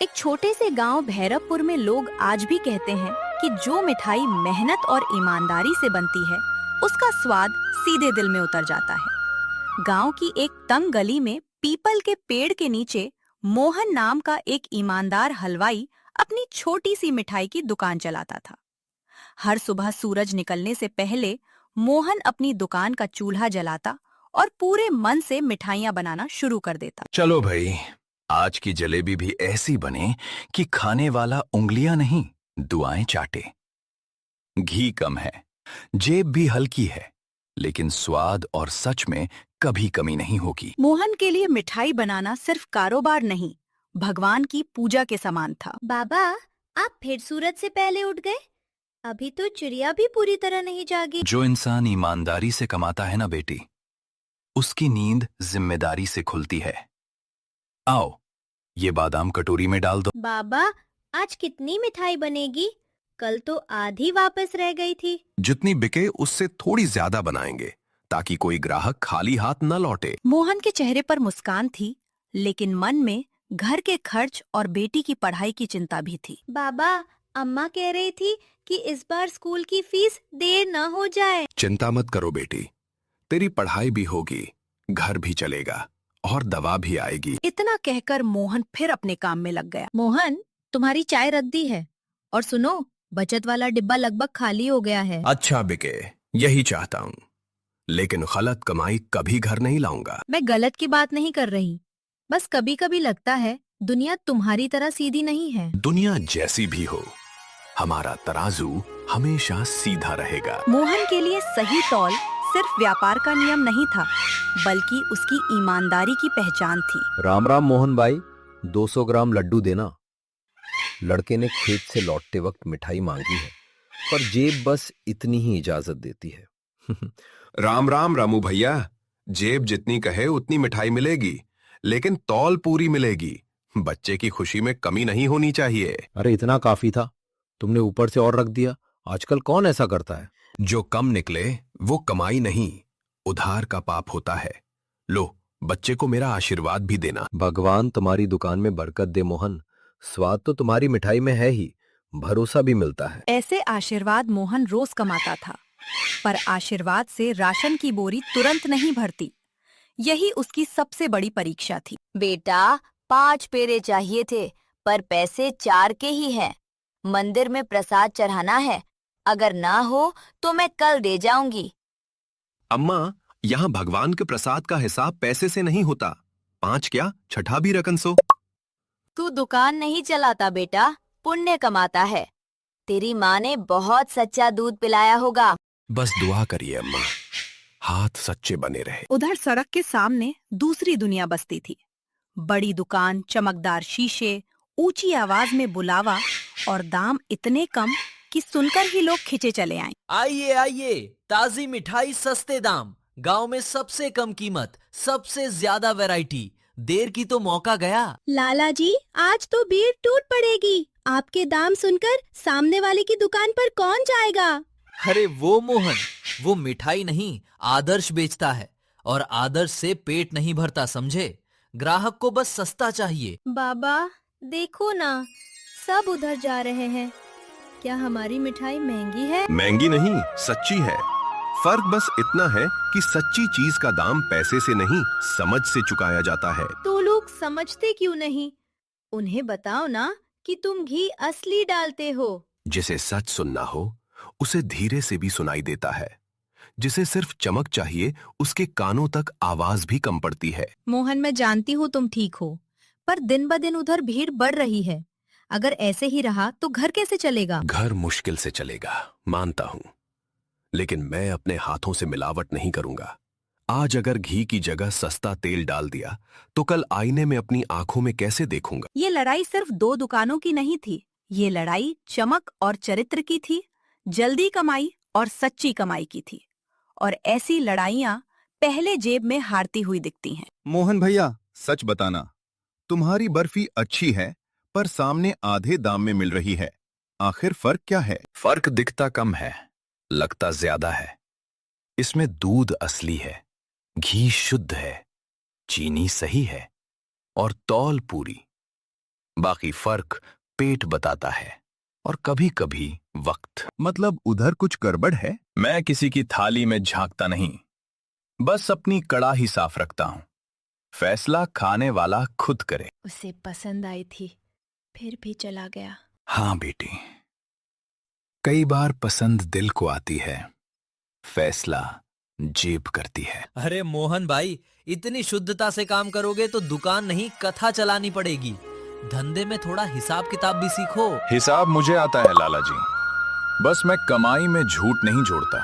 एक छोटे से गांव भैरवपुर में लोग आज भी कहते हैं कि जो मिठाई मेहनत और ईमानदारी से बनती है, उसका स्वाद सीधे दिल में उतर जाता है। गांव की एक तंग गली में पीपल के पेड़ के नीचे मोहन नाम का एक ईमानदार हलवाई अपनी छोटी सी मिठाई की दुकान चलाता था। हर सुबह सूरज निकलने से पहले मोहन अपनी दुकान का चूल्हा जलाता और पूरे मन से मिठाइयां बनाना शुरू कर देता। चलो भाई, आज की जलेबी भी ऐसी बने कि खाने वाला उंगलियां नहीं, दुआएं चाटे। घी कम है, जेब भी हल्की है, लेकिन स्वाद और सच में कभी कमी नहीं होगी। मोहन के लिए मिठाई बनाना सिर्फ कारोबार नहीं, भगवान की पूजा के समान था। बाबा, आप फिर सूरज से पहले उठ गए? अभी तो चिड़िया भी पूरी तरह नहीं जागी। जो इंसान ईमानदारी से कमाता है ना बेटी, उसकी नींद जिम्मेदारी से खुलती है। आओ, ये बादाम कटोरी में डाल दो। बाबा, आज कितनी मिठाई बनेगी? कल तो आधी वापस रह गई थी। जितनी बिके उससे थोड़ी ज्यादा बनाएंगे ताकि कोई ग्राहक खाली हाथ न लौटे। मोहन के चेहरे पर मुस्कान थी, लेकिन मन में घर के खर्च और बेटी की पढ़ाई की चिंता भी थी। बाबा, अम्मा कह रही थी कि इस बार स्कूल की फीस देर न हो जाए। चिंता मत करो बेटी, तेरी पढ़ाई भी होगी, घर भी चलेगा और दवा भी आएगी। इतना कहकर मोहन फिर अपने काम में लग गया। मोहन, तुम्हारी चाय रद्दी है, और सुनो, बचत वाला डिब्बा लगभग खाली हो गया है। अच्छा बिके, यही चाहता हूँ, लेकिन गलत कमाई कभी घर नहीं लाऊंगा। मैं गलत की बात नहीं कर रही, बस कभी कभी लगता है दुनिया तुम्हारी तरह सीधी नहीं है। दुनिया जैसी भी हो, हमारा तराजू हमेशा सीधा रहेगा। मोहन के लिए सही तौल सिर्फ व्यापार का नियम नहीं था, बल्कि उसकी ईमानदारी की पहचान थी। राम राम मोहन भाई, 200 ग्राम लड्डू देना। लड़के ने खेत से लौटते वक्त मिठाई मांगी है, पर जेब बस इतनी ही इजाजत देती है। राम राम रामू भैया, जेब जितनी कहे उतनी मिठाई मिलेगी, लेकिन तौल पूरी मिलेगी। बच्चे की खुशी में कमी नहीं होनी चाहिए। अरे इतना काफी था, तुमने ऊपर से और रख दिया। आजकल कौन ऐसा करता है? जो कम निकले वो कमाई नहीं, उधार का पाप होता है। लो, बच्चे को मेरा आशीर्वाद भी देना। भगवान तुम्हारी दुकान में बरकत दे मोहन। स्वाद तो तुम्हारी मिठाई में है ही, भरोसा भी मिलता है। ऐसे आशीर्वाद मोहन रोज कमाता था, पर आशीर्वाद से राशन की बोरी तुरंत नहीं भरती। यही उसकी सबसे बड़ी परीक्षा थी। बेटा, 5 पेड़े चाहिए थे, पर पैसे 4 के ही हैं। मंदिर में प्रसाद चढ़ाना है, अगर ना हो तो मैं कल दे जाऊंगी। अम्मा, यहाँ भगवान के प्रसाद का हिसाब पैसे से नहीं होता। 5 क्या, छठा भी रकम सो। तू दुकान नहीं चलाता बेटा, पुण्य कमाता है। तेरी माँ ने बहुत सच्चा दूध पिलाया होगा। बस दुआ करिए अम्मा, हाथ सच्चे बने रहे। उधर सड़क के सामने दूसरी दुनिया बसती थी। बड़ी दुकान, चमकदार शीशे, ऊंची आवाज में बुलावा और दाम इतने कम कि सुनकर ही लोग खिंचे चले आए। आइए आइए, ताजी मिठाई सस्ते दाम, गांव में सबसे कम कीमत, सबसे ज्यादा वैरायटी। देर की तो मौका गया। लाला जी, आज तो भीड़ टूट पड़ेगी। आपके दाम सुनकर सामने वाले की दुकान पर कौन जाएगा? अरे वो मोहन, वो मिठाई नहीं, आदर्श बेचता है, और आदर्श से पेट नहीं भरता, समझे? ग्राहक को बस सस्ता चाहिए। बाबा, देखो ना, सब उधर जा रहे हैं। क्या हमारी मिठाई महंगी है? महंगी नहीं, सच्ची है। फर्क बस इतना है कि सच्ची चीज का दाम पैसे से नहीं, समझ से चुकाया जाता है। तो लोग समझते क्यों नहीं? उन्हें बताओ ना कि तुम घी असली डालते हो। जिसे सच सुनना हो, उसे धीरे से भी सुनाई देता है। जिसे सिर्फ चमक चाहिए, उसके कानों तक आवाज भी कम पड़ती है। मोहन, मैं जानती हूँ तुम ठीक हो, पर दिन ब दिन उधर भीड़ बढ़ रही है। अगर ऐसे ही रहा तो घर कैसे चलेगा? घर मुश्किल से चलेगा, मानता हूँ, लेकिन मैं अपने हाथों से मिलावट नहीं करूंगा। आज अगर घी की जगह सस्ता तेल डाल दिया, तो कल आईने में अपनी आंखों में कैसे देखूंगा? ये लड़ाई सिर्फ 2 दुकानों की नहीं थी। ये लड़ाई चमक और चरित्र की थी, जल्दी कमाई और सच्ची कमाई की थी। और ऐसी लड़ाइयाँ पहले जेब में हारती हुई दिखती हैं। मोहन भैया, सच बताना, तुम्हारी बर्फी अच्छी है, पर सामने आधे दाम में मिल रही है। आखिर फर्क क्या है? फर्क दिखता कम है, लगता ज्यादा है। इसमें दूध असली है, घी शुद्ध है, चीनी सही है और तौल पूरी। बाकी फर्क पेट बताता है और कभी कभी वक्त। मतलब उधर कुछ गड़बड़ है? मैं किसी की थाली में झांकता नहीं, बस अपनी कड़ाही साफ रखता हूं। फैसला खाने वाला खुद करे। उसे पसंद आई थी, फिर भी चला गया। हाँ बेटी, कई बार पसंद दिल को आती है, फैसला जेब करती है। अरे मोहन भाई, इतनी शुद्धता से काम करोगे तो दुकान नहीं कथा चलानी पड़ेगी। धंधे में थोड़ा हिसाब किताब भी सीखो। हिसाब मुझे आता है लाला जी, बस मैं कमाई में झूठ नहीं जोड़ता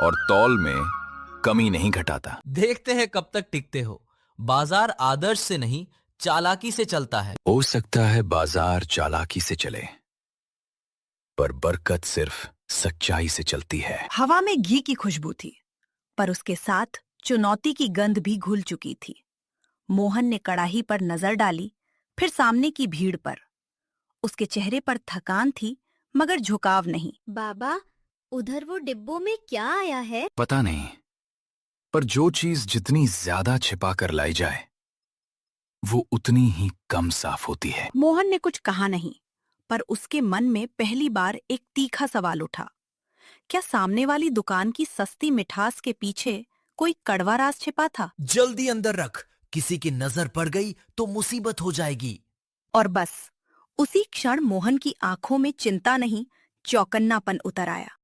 और तौल में कमी नहीं घटाता। देखते हैं कब तक टिकते हो। बाजार आदर्श से नहीं, चालाकी से चलता है। हो सकता है बाजार चालाकी से चले, पर बरकत सिर्फ सच्चाई से चलती है। हवा में घी की खुशबू थी, पर उसके साथ चुनौती की गंध भी घुल चुकी थी। मोहन ने कड़ाही पर नजर डाली, फिर सामने की भीड़ पर। उसके चेहरे पर थकान थी, मगर झुकाव नहीं। बाबा, उधर वो डिब्बों में क्या आया है? पता नहीं, पर जो चीज जितनी ज्यादा छिपा कर लाई जाए वो उतनी ही कम साफ होती है। मोहन ने कुछ कहा नहीं, पर उसके मन में पहली बार एक तीखा सवाल उठा। क्या सामने वाली दुकान की सस्ती मिठास के पीछे कोई कड़वा राज छिपा था? जल्दी अंदर रख, किसी की नजर पड़ गई तो मुसीबत हो जाएगी। और बस उसी क्षण मोहन की आंखों में चिंता नहीं, चौकन्नापन उतर आया।